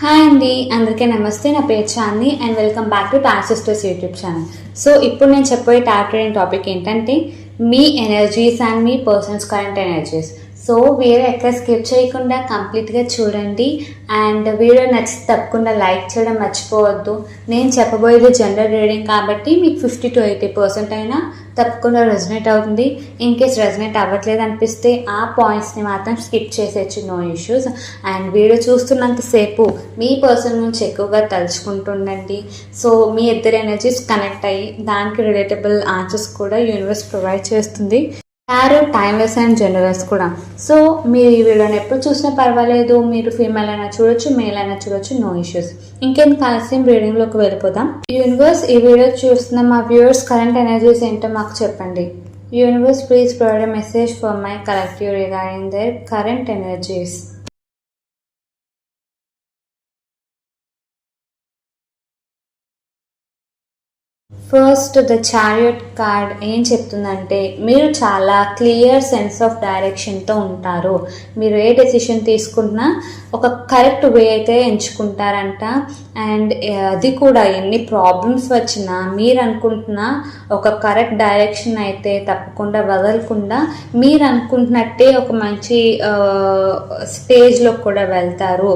Hi అండి, అందరికీ నమస్తే. నా పేరు Chandi and welcome back to టార్ సిస్టర్స్ యూట్యూబ్ ఛానల్. సో ఇప్పుడు నేను చెప్పబోయే టార్గెట్ టాపిక్ ఏంటంటే మీ ఎనర్జీస్ అండ్ మీ persons current energies. So video ఎక్కడ స్కిప్ చేయకుండా కంప్లీట్గా చూడండి అండ్ వీడియో నచ్చితే తప్పకుండా లైక్ చేయడం మర్చిపోవద్దు. నేను చెప్పబోయేది జనరల్ రీడింగ్ కాబట్టి మీకు 50 to 80% అయినా తప్పకుండా రెజనేట్ అవుతుంది. ఇన్ కేస్ రెజనేట్ అవ్వట్లేదు అనిపిస్తే ఆ పాయింట్స్ని మాత్రం స్కిప్ చేసేయచ్చు, నో ఇష్యూస్. అండ్ వీడియో చూస్తున్నంతసేపు మీ పర్సన్ నుంచి ఎక్కువగా తలుచుకుంటుండండి. సో మీ ఇద్దరు ఎనర్జీస్ కనెక్ట్ అయ్యి దానికి రిలేటబుల్ ఆన్సర్స్ కూడా యూనివర్స్ ప్రొవైడ్ చేస్తుంది. టారో టైమ్లెస్ అండ్ జనరల్స్ కూడా. సో మీరు ఈ వీడియోని ఎప్పుడు చూసినా పర్వాలేదు, మీరు ఫీమేల్ అయినా చూడొచ్చు, మేల్ అయినా చూడొచ్చు, నో ఇష్యూస్. ఇంకెందుకు ఆలస్యం రీడింగ్లోకి వెళ్ళిపోదాం. యూనివర్స్, ఈ వీడియో చూస్తున్న మా వ్యూవర్స్ కరెంట్ ఎనర్జీస్ ఏంటో మాకు చెప్పండి. Universe, please provide a message for my collective regarding their current energies. First the chariot card ఏం చెప్తుందంటే మీరు చాలా క్లియర్ సెన్స్ ఆఫ్ డైరెక్షన్తో ఉంటారు. మీరు ఏ డెసిషన్ తీసుకున్నా ఒక కరెక్ట్ వే అయితే ఎంచుకుంటారంట. అండ్ అది కూడా ఎన్ని ప్రాబ్లమ్స్ వచ్చినా మీరు అనుకుంటున్న ఒక కరెక్ట్ డైరెక్షన్ అయితే తప్పకుండా వదలకుండా మీరు అనుకుంటున్నట్టే ఒక మంచి స్టేజ్లో కూడా వెళ్తారు.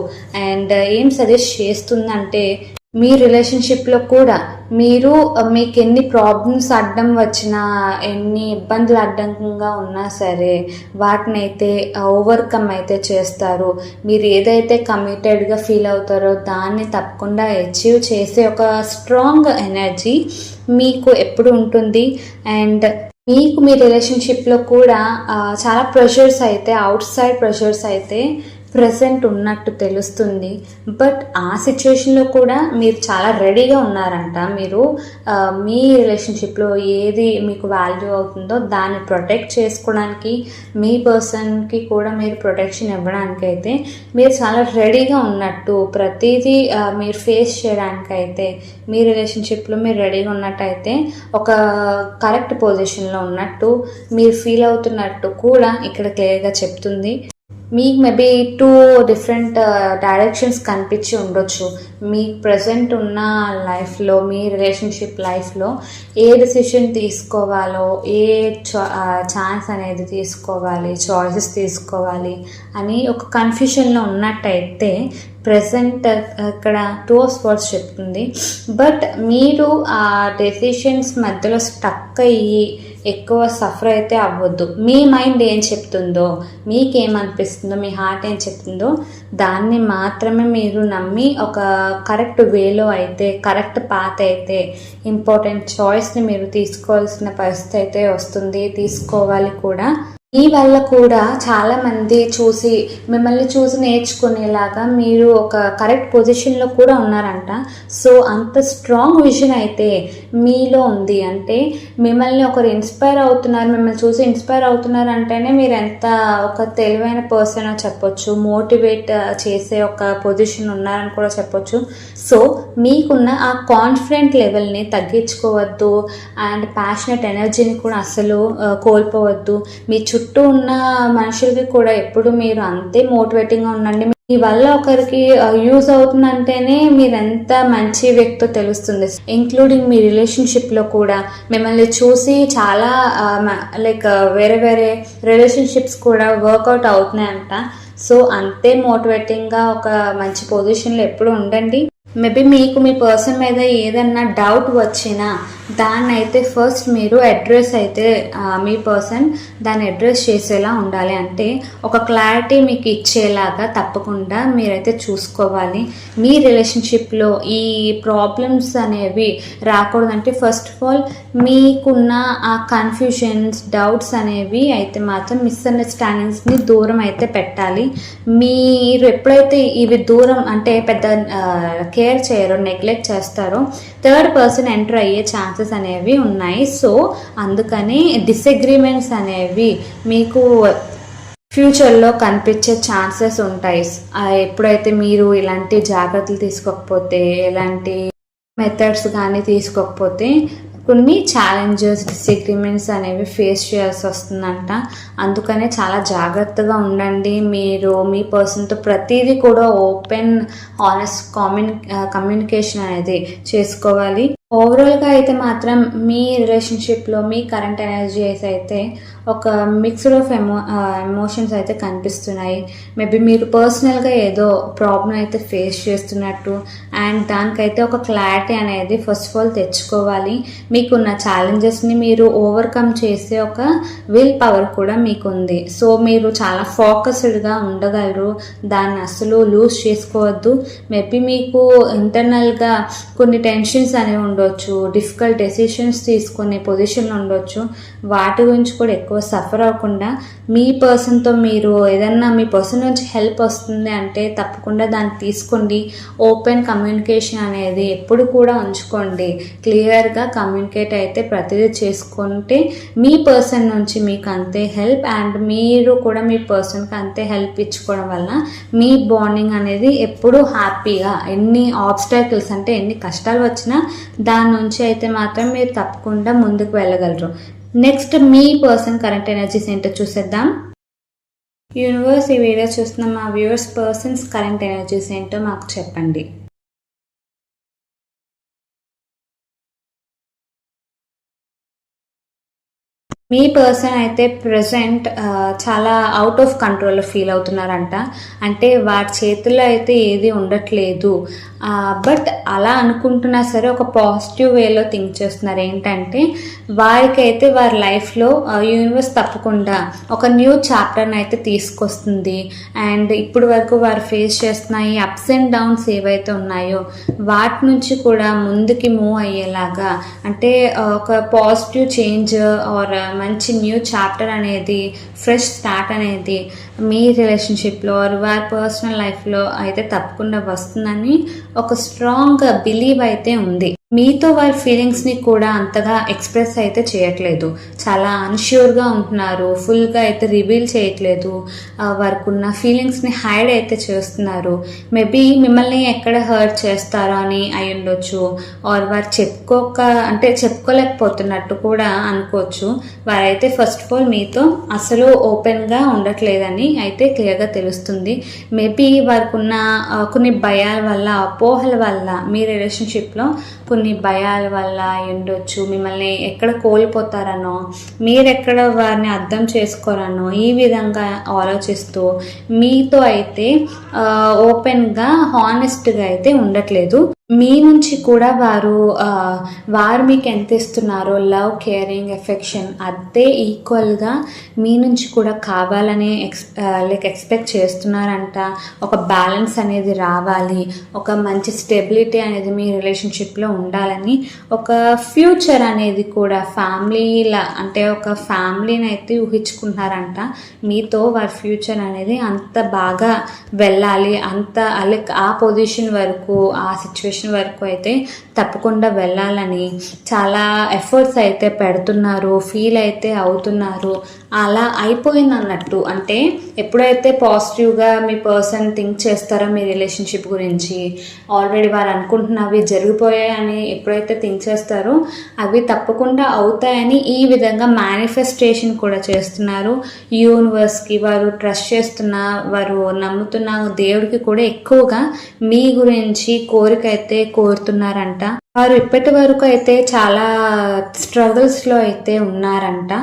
అండ్ ఏం సజెస్ట్ చేస్తుందంటే మీ రిలేషన్షిప్లో కూడా మీకు ఎన్ని ప్రాబ్లమ్స్ అడ్డం వచ్చినా, ఎన్ని ఇబ్బందులు అడ్డంగా ఉన్నా సరే వాటిని అయితే ఓవర్కమ్ అయితే చేస్తారు. మీరు ఏదైతే కమిటెడ్గా ఫీల్ అవుతారో దాన్ని తప్పకుండా అచీవ్ చేసే ఒక స్ట్రాంగ్ ఎనర్జీ మీకు ఎప్పుడు ఉంటుంది. అండ్ మీకు మీ రిలేషన్షిప్లో కూడా చాలా ప్రెషర్స్ అయితే, అవుట్ సైడ్ ప్రెషర్స్ అయితే ప్రజెంట్ ఉన్నట్టు తెలుస్తుంది. బట్ ఆ సిచ్యువేషన్లో కూడా మీరు చాలా రెడీగా ఉన్నారంట. మీరు మీ రిలేషన్షిప్లో ఏది మీకు వాల్యూ అవుతుందో దాన్ని ప్రొటెక్ట్ చేసుకోవడానికి, మీ పర్సన్కి కూడా మీరు ప్రొటెక్షన్ ఇవ్వడానికి అయితే మీరు చాలా రెడీగా ఉన్నట్టు, ప్రతిదీ మీరు ఫేస్ చేయడానికైతే మీ రిలేషన్షిప్లో మీరు రెడీగా ఉన్నట్టయితే ఒక కరెక్ట్ పొజిషన్లో ఉన్నట్టు మీరు ఫీల్ అవుతున్నట్టు కూడా ఇక్కడ క్లియర్గా చెప్తుంది. మీకు మేబీ 2 డిఫరెంట్ డైరెక్షన్స్ కనిపించి ఉండొచ్చు. మీ ప్రజెంట్ ఉన్న లైఫ్లో, మీ రిలేషన్షిప్ లైఫ్లో ఏ డెసిషన్ తీసుకోవాలో, ఏ ఛాన్స్ అనేది తీసుకోవాలి, చాయిసెస్ తీసుకోవాలి అని ఒక కన్ఫ్యూషన్లో ఉన్నట్టయితే ప్రజెంట్ ఇక్కడ 2 of Swords చెప్తుంది. బట్ మీరు ఆ డెసిషన్స్ మధ్యలో స్టక్ అయ్యి ఎక్కువ సఫర్ అయితే అవ్వద్దు. మీ మైండ్ ఏం చెప్తుందో, మీకేమనిపిస్తుందో, మీ హార్ట్ ఏం చెప్తుందో దాన్ని మాత్రమే మీరు నమ్మి ఒక కరెక్ట్ వేలో అయితే, కరెక్ట్ పాత్ అయితే, ఇంపార్టెంట్ చాయిస్ని మీరు తీసుకోవాల్సిన పరిస్థితి అయితే వస్తుంది, తీసుకోవాలి కూడా. మీ వల్ల కూడా చాలామంది మిమ్మల్ని చూసి నేర్చుకునేలాగా మీరు ఒక కరెక్ట్ పొజిషన్లో కూడా ఉన్నారంట. సో అంత స్ట్రాంగ్ విజన్ అయితే మీలో ఉంది. అంటే మిమ్మల్ని ఒకరు ఇన్స్పైర్ అవుతున్నారు, మిమ్మల్ని చూసి ఇన్స్పైర్ అవుతున్నారు అంటేనే మీరు ఎంత ఒక తెలివైన పర్సన్ చెప్పొచ్చు, మోటివేట్ చేసే ఒక పొజిషన్ ఉన్నారని కూడా చెప్పొచ్చు. సో మీకున్న ఆ కాన్ఫిడెంట్ లెవెల్ని తగ్గించుకోవద్దు అండ్ ప్యాషనెట్ ఎనర్జీని కూడా అస్సలు కోల్పోవద్దు. మీ చుట్టూ ఉన్న మనుషులకి కూడా ఎప్పుడు మీరు అంతే మోటివేటింగ్గా ఉండండి. మీ వల్ల ఒకరికి యూజ్ అవుతుందంటేనే మీరు ఎంత మంచి వ్యక్తో తెలుస్తుంది. ఇంక్లూడింగ్ మీ రిలేషన్షిప్లో కూడా మిమ్మల్ని చూసి చాలా వేరే వేరే రిలేషన్షిప్స్ కూడా వర్కౌట్ అవుతున్నాయంట. సో అంతే మోటివేటింగ్గా ఒక మంచి పొజిషన్లో ఎప్పుడు ఉండండి. మేబీ మీకు మీ పర్సన్ మీద ఏదన్నా డౌట్ వచ్చినా దాన్ని అయితే ఫస్ట్ మీరు అడ్రస్ అయితే మీ పర్సన్ దాన్ని అడ్రస్ చేసేలా ఉండాలి. అంటే ఒక క్లారిటీ మీకు ఇచ్చేలాగా తప్పకుండా మీరైతే చూసుకోవాలి. మీ రిలేషన్షిప్లో ఈ ప్రాబ్లమ్స్ అనేవి రాకూడదంటే ఫస్ట్ ఆఫ్ ఆల్ మీకున్న ఆ కన్ఫ్యూషన్స్, డౌట్స్ అనేవి అయితే మాత్రం మిస్అండర్స్టాండింగ్స్ని దూరం అయితే పెట్టాలి. మీరు ఎప్పుడైతే ఇవి దూరం అంటే పెద్ద కేర్ చేయరో, నెగ్లెక్ట్ చేస్తారో థర్డ్ పర్సన్ ఎంటర్ అయ్యే ఛాన్సెస్ అనేవి ఉన్నాయి. సో అందుకని డిసగ్రిమెంట్స్ అనేవి మీకు ఫ్యూచర్లో కనిపించే ఛాన్సెస్ ఉంటాయి. ఎప్పుడైతే మీరు ఇలాంటి జాగ్రత్తలు తీసుకోకపోతే, ఇలాంటి మెథడ్స్ కానీ తీసుకోకపోతే కొన్ని ఛాలెంజెస్, డిసగ్రిమెంట్స్ అనేవి ఫేస్ చేయాల్సి వస్తుందంట. అందుకనే చాలా జాగ్రత్తగా ఉండండి. మీరు మీ పర్సన్తో ప్రతిదీ కూడా ఓపెన్, హానెస్ట్ కమ్యూనికేషన్ అనేది చేసుకోవాలి. ఓవరాల్గా అయితే మాత్రం మీ రిలేషన్షిప్లో మీ కరెంట్ ఎనర్జీస్ అయితే ఒక మిక్స్డ్ ఆఫ్ ఎమోషన్స్ అయితే కనిపిస్తున్నాయి. మేబీ మీరు పర్సనల్గా ఏదో ప్రాబ్లం అయితే ఫేస్ చేస్తున్నట్టు, అండ్ దానికైతే ఒక క్లారిటీ అనేది ఫస్ట్ ఆఫ్ ఆల్ తెచ్చుకోవాలి. మీకున్న ఛాలెంజెస్ని మీరు ఓవర్కమ్ చేసే ఒక విల్ పవర్ కూడా మీకు ఉంది. సో మీరు చాలా ఫోకస్డ్గా ఉండగలరు. దాన్ని అసలు లూజ్ చేసుకోవద్దు. మేబీ మీకు ఇంటర్నల్గా కొన్ని టెన్షన్స్ అనేవి ఉండొచ్చు, డిఫికల్ట్ డెసిషన్స్ తీసుకునే పొజిషన్లో ఉండొచ్చు. వాటి గురించి కూడా ఎక్కువ సఫర్ అవ్వకుండా మీ పర్సన్తో మీరు ఏదన్నా మీ పర్సన్ నుంచి హెల్ప్ వస్తుంది అంటే తప్పకుండా దాన్ని తీసుకోండి. ఓపెన్ కమ్యూనికేషన్ అనేది ఎప్పుడు కూడా ఉంచుకోండి. క్లియర్గా కమ్యూనికేట్ అయితే ప్రతిదీ చేసుకుంటే మీ పర్సన్ నుంచి మీకు అంతే హెల్ప్, అండ్ మీరు కూడా మీ పర్సన్కి అంతే హెల్ప్ ఇచ్చుకోవడం వల్ల మీ బాండింగ్ అనేది ఎప్పుడూ హ్యాపీగా, ఎన్ని ఆబ్స్టాకిల్స్ అంటే ఎన్ని కష్టాలు వచ్చినా దాని నుంచి అయితే మాత్రం మీరు తప్పకుండా ముందుకు వెళ్ళగలరు. నెక్స్ట్ మీ పర్సన్ కరెంట్ ఎనర్జీస్ ఏంటో చూసేద్దాం. యూనివర్స్, ఈ వీడియో చూస్తున్న మా వ్యూవర్స్ పర్సన్స్ కరెంట్ ఎనర్జీస్ ఏంటో మాకు చెప్పండి. మీ పర్సన్ అయితే ప్రజెంట్ చాలా అవుట్ ఆఫ్ కంట్రోల్లో ఫీల్ అవుతున్నారంట. అంటే వారి చేతుల్లో అయితే ఏది ఉండట్లేదు. బట్ అలా అనుకుంటున్నా సరే ఒక పాజిటివ్ వేలో థింక్ చేస్తున్నారు. ఏంటంటే వారికైతే వారి లైఫ్లో యూనివర్స్ తప్పకుండా ఒక న్యూ చాప్టర్ని అయితే తీసుకొస్తుంది. అండ్ ఇప్పుడు వరకు వారు ఫేస్ చేస్తున్న ఈ అప్స్ అండ్ డౌన్స్ ఏవైతే ఉన్నాయో వాటి నుంచి కూడా ముందుకి మూవ్ అయ్యేలాగా, అంటే ఒక పాజిటివ్ చేంజ్ ఆర్ మంచి న్యూ చాప్టర్ అనేది, ఫ్రెష్ స్టార్ట్ అనేది మీ రిలేషన్షిప్లో వారి పర్సనల్ లైఫ్లో అయితే తప్పకుండా వస్తుందని ఒక స్ట్రాంగ్ బిలీవ్ అయితే ఉంది. మీతో వారి ఫీలింగ్స్ని కూడా అంతగా ఎక్స్ప్రెస్ అయితే చేయట్లేదు. చాలా అన్ష్యూర్గా ఉంటున్నారు. ఫుల్గా అయితే రివీల్ చేయట్లేదు. వారికి ఉన్న ఫీలింగ్స్ని హైడ్ అయితే చేస్తున్నారు. మేబీ మిమ్మల్ని ఎక్కడ హర్ట్ చేస్తారో అని అయి ఉండొచ్చు, ఆర్ వారు చెప్పుకోలేకపోతున్నట్టు కూడా అనుకోవచ్చు. వారైతే ఫస్ట్ ఆఫ్ ఆల్ మీతో అసలు ఓపెన్గా ఉండట్లేదని అయితే క్లియర్గా తెలుస్తుంది. మేబీ వారికి ఉన్న కొన్ని భయాల వల్ల, అపోహల వల్ల, మీ రిలేషన్షిప్లో కొన్ని భయాల వల్ల ఉండొచ్చు. మిమ్మల్ని ఎక్కడ కోల్పోతారనో, మీరెక్కడ వారిని అర్థం చేసుకోరనో ఈ విధంగా ఆలోచిస్తూ మీతో అయితే ఓపెన్గా, హానెస్ట్గా అయితే ఉండట్లేదు. మీ నుంచి కూడా వారు మీకు ఎంత ఇస్తున్నారో లవ్, కేరింగ్, ఎఫెక్షన్ అదే ఈక్వల్గా మీ నుంచి కూడా కావాలని ఎక్స్పెక్ట్ చేస్తున్నారంట. ఒక బ్యాలెన్స్ అనేది రావాలి, ఒక మంచి స్టెబిలిటీ అనేది మీ రిలేషన్షిప్లో ఉండాలని, ఒక ఫ్యూచర్ అనేది కూడా ఫ్యామిలీలా, అంటే ఒక ఫ్యామిలీని అయితే ఊహించుకుంటున్నారంట. మీతో వారి ఫ్యూచర్ అనేది అంత బాగా వెళ్ళాలి, అంత ఆ పొజిషన్ వరకు, ఆ సిచ్యువేషన్ వరకు అయితే తప్పకుండా వెళ్ళాలని చాలా ఎఫర్ట్స్ అయితే పెడుతున్నారు, ఫీల్ అయితే అవుతున్నారు. అలా అయిపోయింది అన్నట్టు. అంటే ఎప్పుడైతే పాజిటివ్గా మీ పర్సన్ థింక్ చేస్తారో మీ రిలేషన్షిప్ గురించి, ఆల్రెడీ వారు అనుకుంటున్నవి జరిగిపోయాయని ఎప్పుడైతే థింక్ చేస్తారో అవి తప్పకుండా అవుతాయని ఈ విధంగా మేనిఫెస్టేషన్ కూడా చేస్తున్నారు. యూనివర్స్కి వారు ట్రస్ట్ చేస్తున్న, వారు నమ్ముతున్న దేవుడికి కూడా ఎక్కువగా మీ గురించి కోరిక అయితే కోరుతున్నారంట. వారు ఇప్పటి వరకు అయితే చాలా స్ట్రగుల్స్లో అయితే ఉన్నారంట.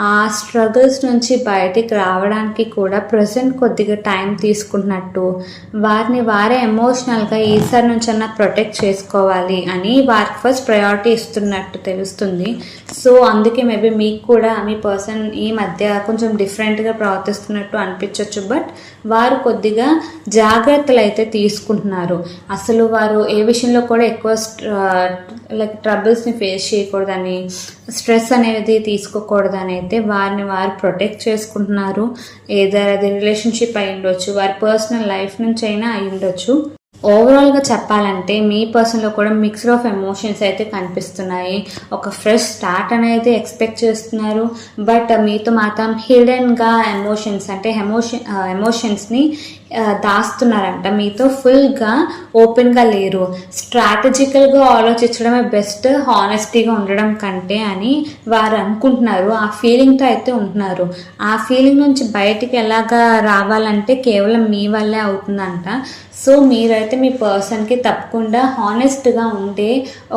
ఆ స్ట్రగుల్స్ నుంచి బయటికి రావడానికి కూడా ప్రజెంట్ కొద్దిగా టైం తీసుకుంటున్నట్టు, వారిని వారే ఎమోషనల్గా ఈసారి నుంచి అన్నా ప్రొటెక్ట్ చేసుకోవాలి అని వారికి ఫస్ట్ ప్రయారిటీ ఇస్తున్నట్టు తెలుస్తుంది. సో అందుకే మేబీ మీకు కూడా మీ పర్సన్ ఈ మధ్య కొంచెం డిఫరెంట్గా ప్రవర్తిస్తున్నట్టు అనిపించవచ్చు. బట్ వారు కొద్దిగా జాగ్రత్తలు అయితే తీసుకుంటున్నారు. అసలు వారు ఏ విషయంలో కూడా ఎక్కువ ట్రబుల్స్ని ఫేస్ చేయకూడదని, స్ట్రెస్ అనేది తీసుకోకూడదని అయితే వారిని వారు ప్రొటెక్ట్ చేసుకుంటున్నారు. ఏదో అది రిలేషన్షిప్ అయి ఉండొచ్చు, వారి పర్సనల్ లైఫ్ నుంచి అయినా అయి ఉండొచ్చు. ఓవరాల్గా చెప్పాలంటే మీ పర్సన్లో కూడా మిక్స్డ్ ఆఫ్ ఎమోషన్స్ అయితే కనిపిస్తున్నాయి. ఒక ఫ్రెష్ స్టార్ట్ అనేది ఎక్స్పెక్ట్ చేస్తున్నారు. బట్ మీతో మాత్రం హిడెన్గా ఎమోషన్స్ అంటే ఎమోషన్స్ని దాస్తున్నారంట. మీతో ఫుల్గా ఓపెన్గా లేరు. స్ట్రాటజికల్గా ఆలోచించడమే బెస్ట్ హానెస్టీగా ఉండడం కంటే అని వారు అనుకుంటున్నారు. ఆ ఫీలింగ్తో అయితే ఉంటున్నారు. ఆ ఫీలింగ్ నుంచి బయటికి ఎలాగా రావాలంటే కేవలం మీ వల్లే అవుతుందంట. సో మీరైతే మీ పర్సన్కి తప్పకుండా హానెస్ట్గా ఉండే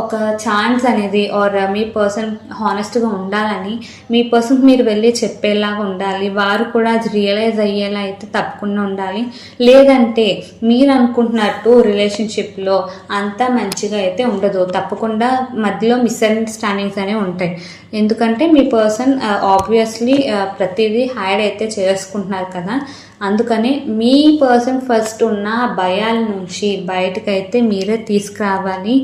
ఒక ఛాన్స్ అనేది ఆర్ మీ పర్సన్ హానెస్ట్గా ఉండాలని మీ పర్సన్కి మీరు వెళ్ళి చెప్పేలాగా ఉండాలి. వారు కూడా అది రియలైజ్ అయ్యేలా అయితే తప్పకుండా ఉండాలి. లేదంటే మీరు అనుకుంటున్నట్టు రిలేషన్షిప్లో అంతా మంచిగా అయితే ఉండదు. తప్పకుండా మధ్యలో మిస్అండర్స్టాండింగ్స్ అనేవి ఉంటాయి. ఎందుకంటే మీ పర్సన్ ఆబ్వియస్లీ ప్రతిదీ హైడ్ అయితే చేసుకుంటున్నారు కదా. అందుకనే మీ పర్సన్ ఫస్ట్ ఉన్న భయాల నుంచి బయటకైతే మీరే తీసుకురావాలి.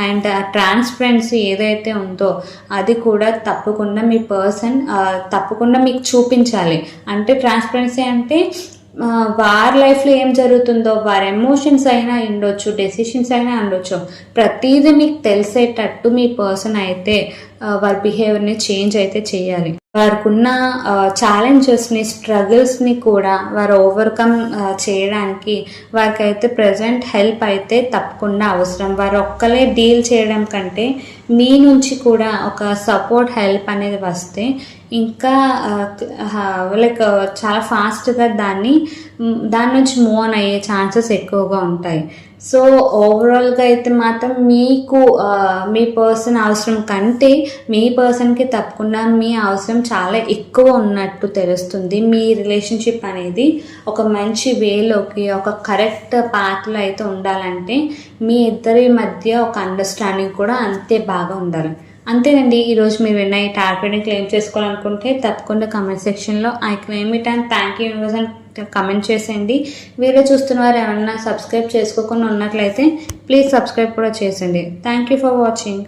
అండ్ ట్రాన్స్పరెన్సీ ఏదైతే ఉందో అది కూడా తప్పకుండా మీ పర్సన్ తప్పకుండా మీకు చూపించాలి. అంటే ట్రాన్స్పరెన్సీ అంటే వారి లైఫ్లో ఏం జరుగుతుందో, వారి ఎమోషన్స్ అయినా ఉండొచ్చు, డెసిషన్స్ అయినా ఉండొచ్చు, ప్రతిదీ మీకు తెలిసేటట్టు మీ పర్సన్ అయితే వారి బిహేవియర్ని చేంజ్ అయితే చేయాలి. వారికి ఉన్న ఛాలెంజెస్ని, స్ట్రగుల్స్ని కూడా వారు ఓవర్కమ్ చేయడానికి వారికి అయితే ప్రజెంట్ హెల్ప్ అయితే తప్పకుండా అవసరం. వారు ఒక్కలే డీల్ చేయడం కంటే మీ నుంచి కూడా ఒక సపోర్ట్ హెల్ప్ అనేది వస్తే ఇంకా లైక్ చాలా ఫాస్ట్గా దాని నుంచి మూవ్ ఆన్ అయ్యే ఛాన్సెస్ ఎక్కువగా ఉంటాయి. సో ఓవరాల్గా అయితే మాత్రం మీకు మీ పర్సన్ అవసరం కంటే మీ పర్సన్కి తప్పకుండా మీ అవసరం చాలా ఎక్కువ ఉన్నట్టు తెలుస్తుంది. మీ రిలేషన్షిప్ అనేది ఒక మంచి వేలోకి, ఒక కరెక్ట్ పాత్లో అయితే ఉండాలంటే మీ ఇద్దరి మధ్య ఒక అండర్స్టాండింగ్ కూడా అంతే బాగా ఉండాలి. అంతేనండి. ఈరోజు మీరు విన్న ఈ టార్గెట్ని క్లెయిమ్ చేసుకోవాలనుకుంటే తప్పకుండా కమెంట్ సెక్షన్లో I claim it and thank you universe అని కమెంట్ చేసేయండి. వీడియో చూస్తున్న వారు ఏమన్నా సబ్స్క్రైబ్ చేసుకోకుండా ఉన్నట్లయితే ప్లీజ్ సబ్స్క్రైబ్ కూడా చేసేయండి. Thank you for watching.